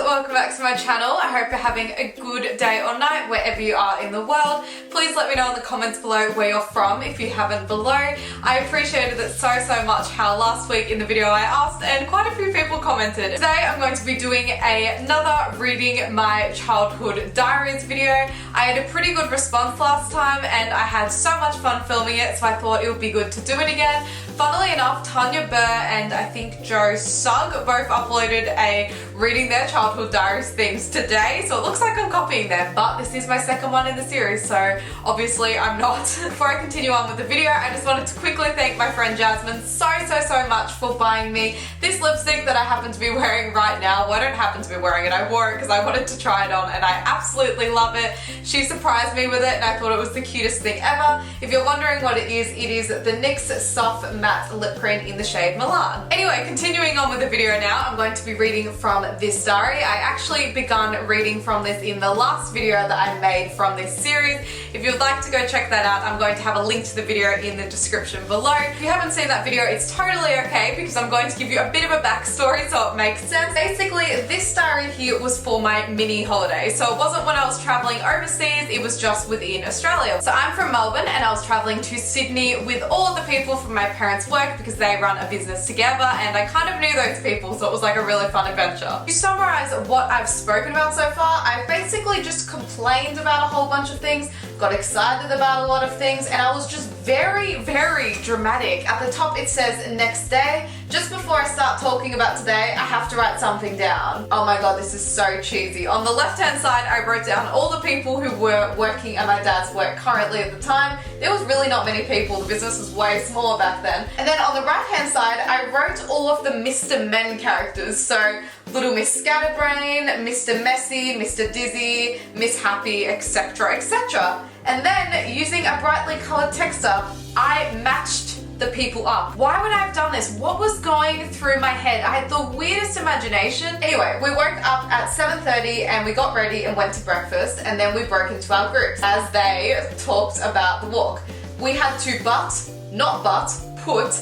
welcome back to my channel. I hope you're having a good day or night wherever you are in the world. Please let me know in the comments below where you're from if you haven't below. I appreciated it so much how last week in the video I asked and quite a few people commented. Today I'm going to be doing another reading my childhood diaries video. I had a pretty good response last time and I had so much fun filming it, so I thought it would be good to do it again. Funnily enough, Tanya Burr and I think Joe Sugg both uploaded a reading their childhood diaries things today, so it looks like I'm copying them, but this is my second one in the series, so obviously I'm not. Before I continue on with the video, I just wanted to quickly thank my friend Jasmine so much for buying me this lipstick that I happen to be wearing right now. Well, I don't happen to be wearing it, I wore it because I wanted to try it on and I absolutely love it. She surprised me with it and I thought it was the cutest thing ever. If you're wondering what it is the NYX Soft Matte Lip Print in the shade Milan. Anyway, continuing on with the video now, I'm going to be reading from this diary. I actually begun reading from this in the last video that I made from this series. If you'd like to go check that out, I'm going to have a link to the video in the description below. If you haven't seen that video, it's totally okay because I'm going to give you a bit of a backstory so it makes sense. Basically, this diary here was for my mini holiday. So it wasn't when I was traveling overseas, it was just within Australia. So I'm from Melbourne and I was traveling to Sydney with all of the people from my parents' work because they run a business together and I kind of knew those people, so it was like a really fun adventure. To summarize what I've spoken about so far, I've basically just complained about a whole bunch of things, got excited about a lot of things, and I was just very dramatic. At the top it says next day. Just before I start talking about today, I have to write something down. Oh my god, this is so cheesy. On the left hand side, I wrote down all the people who were working at my dad's work currently at the time. There was really not many people, the business was way smaller back then. And then on the right hand side, I wrote all of the Mr. Men characters. So Little Miss Scatterbrain, Mr. Messy, Mr. Dizzy, Miss Happy, etc, etc. And then, using a brightly coloured texter, I matched the people up. Why would I have done this? What was going through my head? I had the weirdest imagination. Anyway, we woke up at 7:30 and we got ready and went to breakfast, and then we broke into our groups as they talked about the walk. We had to put,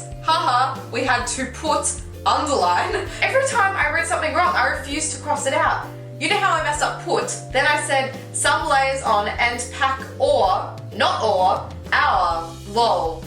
we had to put, underline. Every time I read something wrong, I refused to cross it out. You know how I messed up put? Then I said some layers on and pack or, not or, our, lol.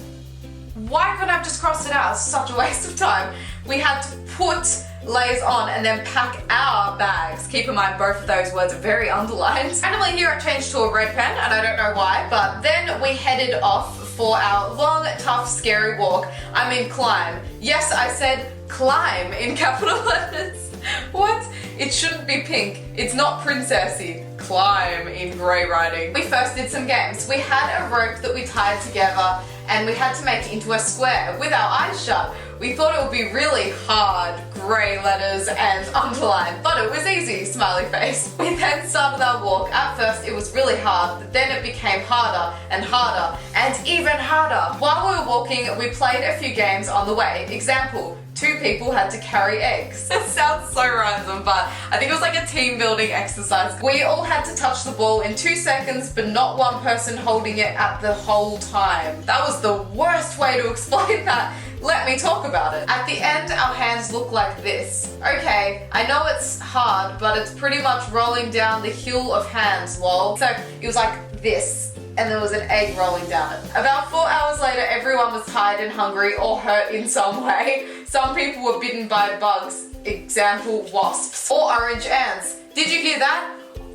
Why couldn't I have just crossed it out? It's such a waste of time. We had to put layers on and then pack our bags. Keep in mind both of those words are very underlined. Randomly here I changed to a red pen and I don't know why, but then we headed off for our long, tough, scary walk. I mean climb. Yes, I said climb in capital letters. What? It shouldn't be pink. It's not princessy. Climb in grey writing. We first did some games. We had a rope that we tied together and we had to make it into a square with our eyes shut. We thought it would be really hard, grey letters and underlined, but it was easy, smiley face. We then started our walk. At first it was really hard, but then it became harder and harder and even harder. While we were walking, we played a few games on the way. Example, 2 people had to carry eggs. It sounds so random, but I think it was like a team building exercise. We all had to touch the ball in 2 seconds, but not one person holding it at the whole time. That was the worst way to explain that. Let me talk about it. At the end, our hands look like this. Okay, I know it's hard, but it's pretty much rolling down the hill of hands, lol. So it was like this, and there was an egg rolling down it. About 4 hours later, everyone was tired and hungry or hurt in some way. Some people were bitten by bugs, example wasps, or orange ants. Did you hear that?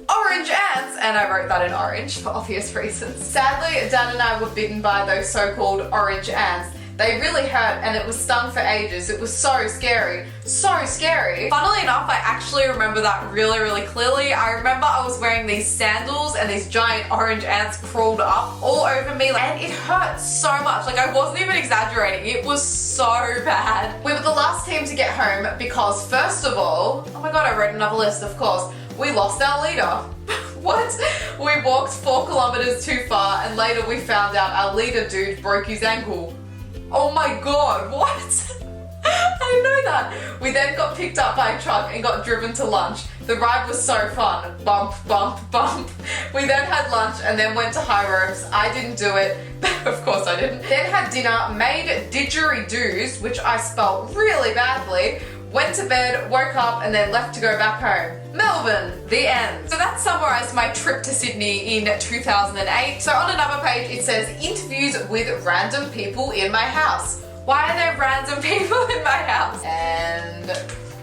Orange ants! And I wrote that in orange for obvious reasons. Sadly, Dad and I were bitten by those so-called orange ants. They really hurt and it was stung for ages. It was so scary. So scary. Funnily enough, I actually remember that really clearly. I remember I was wearing these sandals and these giant orange ants crawled up all over me and it hurt so much. Like, I wasn't even exaggerating. It was so bad. We were the last team to get home because first of all, oh my god, I wrote another list, of course. We lost our leader. What? We walked 4 kilometers too far and later we found out our leader dude broke his ankle. Oh my god, what? I didn't know that. We then got picked up by a truck and got driven to lunch. The ride was so fun. Bump, bump, bump. We then had lunch and then went to high ropes. I didn't do it. Of course I didn't. Then had dinner, made didgeridoos, which I spelled really badly, went to bed, woke up, and then left to go back home. Melbourne, the end. So that summarised my trip to Sydney in 2008. So on another page it says interviews with random people in my house. Why are there random people in my house? And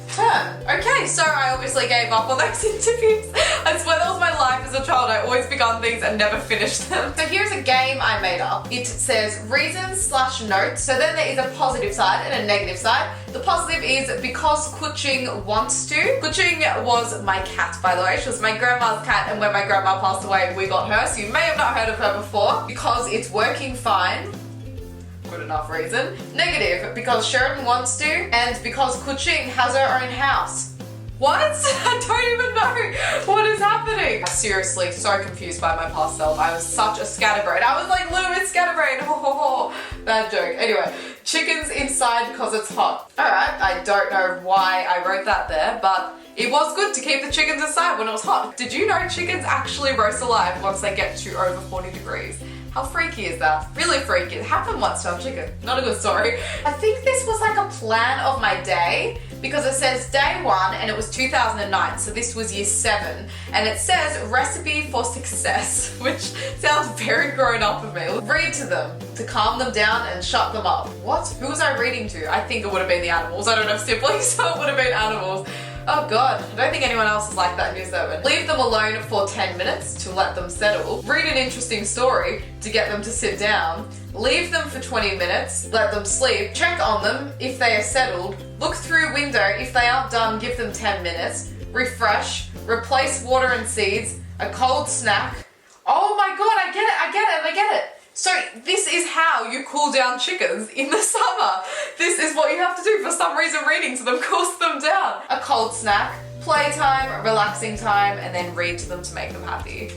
turn. Okay, so I obviously gave up on those interviews. I swear that was my life as a child. I always begun things and never finished them. So here's a game I made up. It says reasons/notes. So then there is a positive side and a negative side. The positive is because Kuching wants to. Kuching was my cat, by the way. She was my grandma's cat, and when my grandma passed away, we got her. So you may have not heard of her before. Because it's working fine. Good enough reason. Negative, because Sheridan wants to, and because Kuching has her own house. What? I don't even know what is happening. I'm seriously so confused by my past self. I was such a scatterbrain. I was like Little Miss Scatterbrain. Bad joke. Anyway, chickens inside because it's hot. Alright, I don't know why I wrote that there, but it was good to keep the chickens inside when it was hot. Did you know chickens actually roast alive once they get to over 40 degrees? How freaky is that? Really freaky. It happened once to our chicken. Not a good story. I think this was like a plan of my day because it says day 1 and it was 2009, so this was year 7, and it says recipe for success, which sounds very grown up of me. Read to them to calm them down and shut them up. What? Who was I reading to? I think it would have been the animals. I don't have siblings, so it would have been animals. Oh god, I don't think anyone else is like that in Year 7. Leave them alone for 10 minutes to let them settle. Read an interesting story to get them to sit down. Leave them for 20 minutes, let them sleep. Check on them if they are settled. Look through window. If they aren't done, give them 10 minutes. Refresh. Replace water and seeds. A cold snack. Oh my god, I get it. So this is how you cool down chickens in the summer. This is what you have to do. For some reason, reading to them cools them down. A cold snack, playtime, relaxing time, and then read to them to make them happy.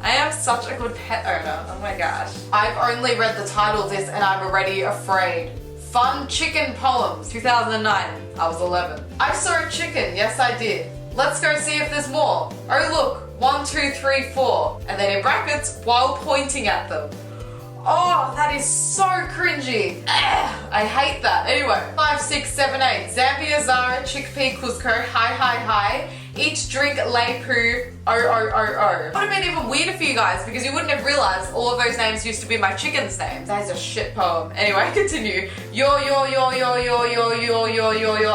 I am such a good pet owner. Oh my gosh. I've only read the title of this and I'm already afraid. Fun Chicken Poems, 2009. I was 11. I saw a chicken. Yes, I did. Let's go see if there's more. Oh look, 1, 2, 3, 4. And then in brackets, while pointing at them. Oh, that is so cringy. Ugh, I hate that. Anyway, 5, 6, 7, 8. Zambia, Zara, chickpea, Cusco, hi. Each drink, lay poo, oh. Would have been even weirder for you guys because you wouldn't have realized all of those names used to be my chicken's names. That is a shit poem. Anyway, continue. Yo,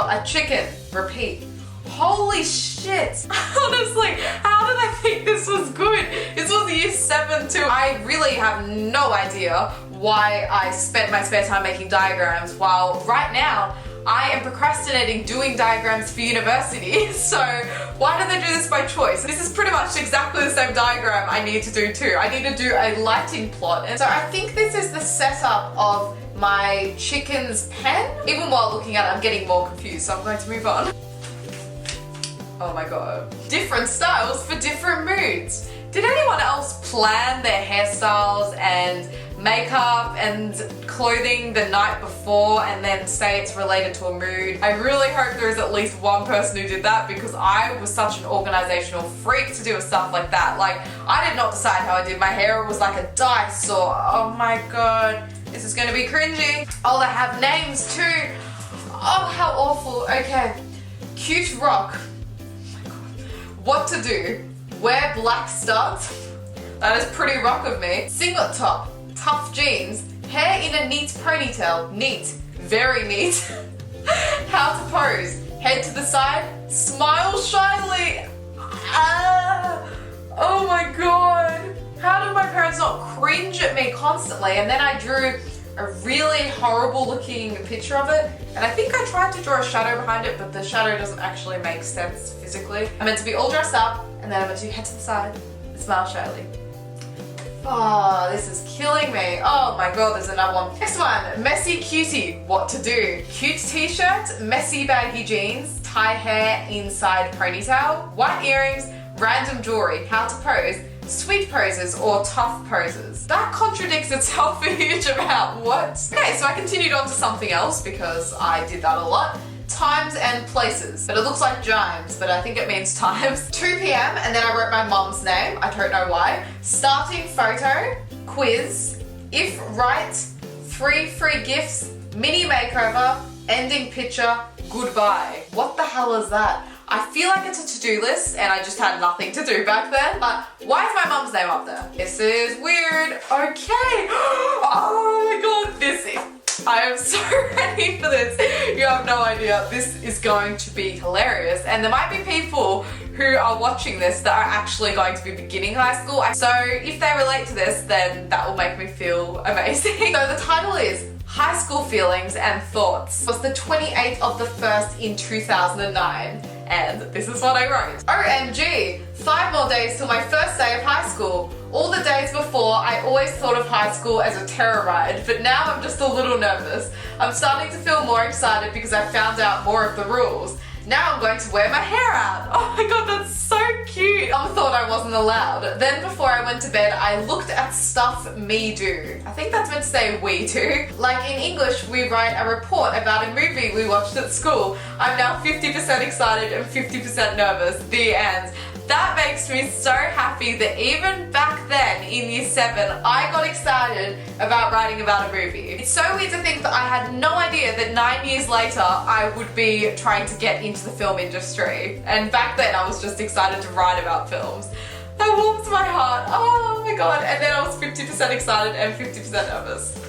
a chicken. Repeat. Holy shit. Honestly, how did I think this was good? This was year 7 too. I really have no idea why I spent my spare time making diagrams while right now I am procrastinating doing diagrams for university. So why did they do this by choice? This is pretty much exactly the same diagram I need to do too. I need to do a lighting plot. And so I think this is the setup of my chicken's pen. Even while looking at it, I'm getting more confused, so I'm going to move on. Oh my god. Different styles for different moods. Did anyone else plan their hairstyles and makeup and clothing the night before and then say it's related to a mood? I really hope there is at least one person who did that because I was such an organizational freak to do stuff like that. Like, I did not decide how I did my hair. It was like a dice or, oh my god, this is gonna be cringy. Oh, they have names too. Oh, how awful. Okay. Cute rock. What to do? Wear black studs. That is pretty rock of me. Singlet top, tough jeans, hair in a neat ponytail. Neat, very neat. How to pose? Head to the side, smile shyly. Oh my god. How did my parents not cringe at me constantly? And then I drew a really horrible looking picture of it, and I think I tried to draw a shadow behind it, but the shadow doesn't actually make sense physically. I'm meant to be all dressed up, and then I'm meant to head to the side and smile shyly. Oh, this is killing me. Oh my god, there's another one. Next one, messy cutie, what to do? Cute t-shirt, messy baggy jeans, tie hair inside ponytail, white earrings, random jewelry, how to pose, sweet poses or tough poses. That contradicts itself a huge amount. What? Okay, so I continued on to something else because I did that a lot. Times and places. But it looks like Jimes, but I think it means times. 2 p.m. and then I wrote my mom's name. I don't know why. Starting photo, quiz, if right, 3 free gifts, mini makeover, Ending picture, goodbye. What the hell is that? I feel like it's a to-do list and I just had nothing to do back then. But why is my mum's name up there? This is weird. Okay. Oh my god, I am so ready for this. You have no idea. This is going to be hilarious. And there might be people who are watching this that are actually going to be beginning high school. So if they relate to this, then that will make me feel amazing. So the title is High School Feelings and Thoughts. It was the 28th of the 1st in 2009. And this is what I wrote. OMG, 5 more days till my first day of high school. All the days before, I always thought of high school as a terror ride, but now I'm just a little nervous. I'm starting to feel more excited because I found out more of the rules. Now I'm going to wear my hair out. Oh my god, that's so cute. I thought I wasn't allowed. Then before I went to bed, I looked at stuff me do. I think that's meant to say we do. Like in English, we write a report about a movie we watched at school. I'm now 50% excited and 50% nervous. The end. That makes me so happy that even back then in year 7, I got excited about writing about a movie. It's so weird to think that I had no idea that 9 years later I would be trying to get into the film industry. And back then I was just excited to write about films. That warms my heart. Oh my god. And then I was 50% excited and 50% nervous.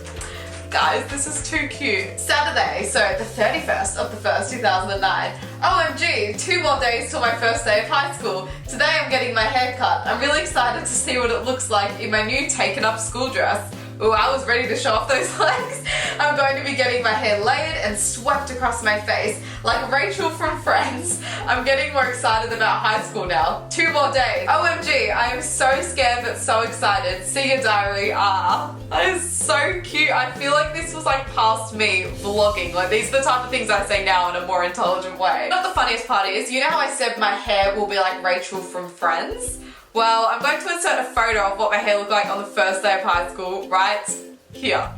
Guys, this is too cute. Saturday, so the 31st of the 1st, 2009. OMG, 2 more days till my first day of high school. Today I'm getting my hair cut. I'm really excited to see what it looks like in my new taken up school dress. Ooh, I was ready to show off those legs. I'm going to be getting my hair layered and swept across my face like Rachel from Friends. I'm getting more excited about high school now. 2 more days. OMG, I am so scared but so excited. See your diary. Ah, that is so cute. I feel like this was like past me vlogging. Like these are the type of things I say now in a more intelligent way. But the funniest part is, you know how I said my hair will be like Rachel from Friends? Well, I'm going to insert a photo of what my hair looked like on the first day of high school right here.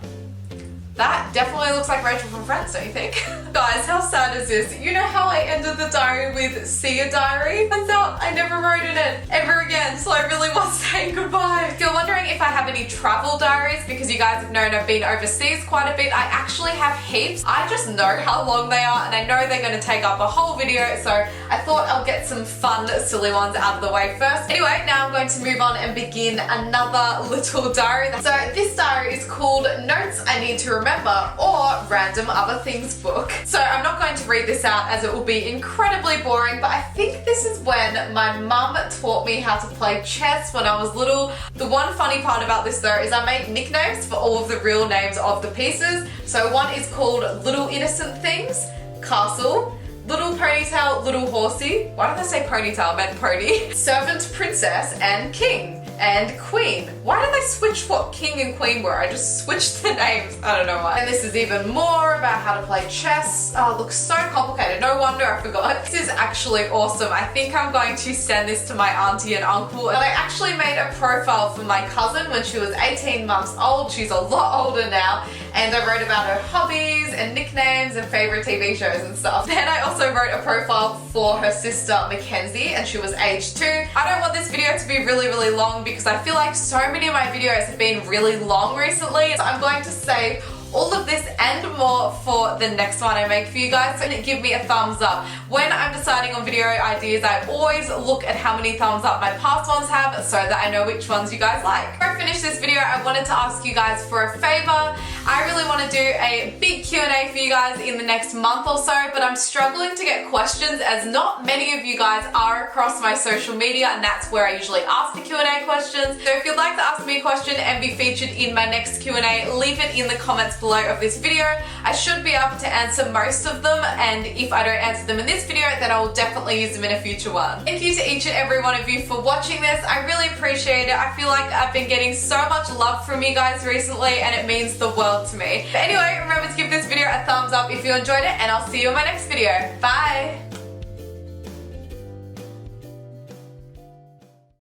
That definitely looks like Rachel from Friends, don't you think? Guys, how sad is this? You know how I ended the diary with see a diary? Turns out I never wrote in it ever again, so I really was saying goodbye. If you're wondering if I have any travel diaries, because you guys have known I've been overseas quite a bit, I actually have heaps. I just know how long they are and I know they're going to take up a whole video, so I thought I'll get some fun, silly ones out of the way first. Anyway, now I'm going to move on and begin another little diary. So this diary is called Notes I Need to Remember or Random Other Things book. So I'm not going to read this out as it will be incredibly boring, but I think this is when my mum taught me how to play chess when I was little. The one funny part about this though is I made nicknames for all of the real names of the pieces. So one is called Little Innocent Things, Castle, Little Ponytail, Little Horsey. Why did I say ponytail? I meant pony. Servant, Princess, and King. And Queen. Why did they switch what King and Queen were? I just switched the names. I don't know why. And this is even more about how to play chess. Oh, it looks so complicated. No wonder I forgot. This is actually awesome. I think I'm going to send this to my auntie and uncle. And I actually made a profile for my cousin when she was 18 months old. She's a lot older now. And I wrote about her hobbies and nicknames and favorite TV shows and stuff. Then I also wrote a profile for her sister Mackenzie, and she was age 2. I don't want this video to be really, really long because I feel like so many of my videos have been really long recently. So I'm going to save all of this and more for the next one I make for you guys. So give me a thumbs up. When I'm deciding on video ideas, I always look at how many thumbs up my past ones have so that I know which ones you guys like. Before I finish this video, I wanted to ask you guys for a favor. I really want to do a big Q&A for you guys in the next month or so, but I'm struggling to get questions as not many of you guys are across my social media, and that's where I usually ask the Q&A questions. So if you'd like to ask me a question and be featured in my next Q&A, leave it in the comments below of this video. I should be able to answer most of them, and if I don't answer them in this video, then I will definitely use them in a future one. Thank you to each and every one of you for watching this. I really appreciate it. I feel like I've been getting so much love from you guys recently, and it means the world to me. But anyway, remember to give this video a thumbs up if you enjoyed it, and I'll see you in my next video. Bye!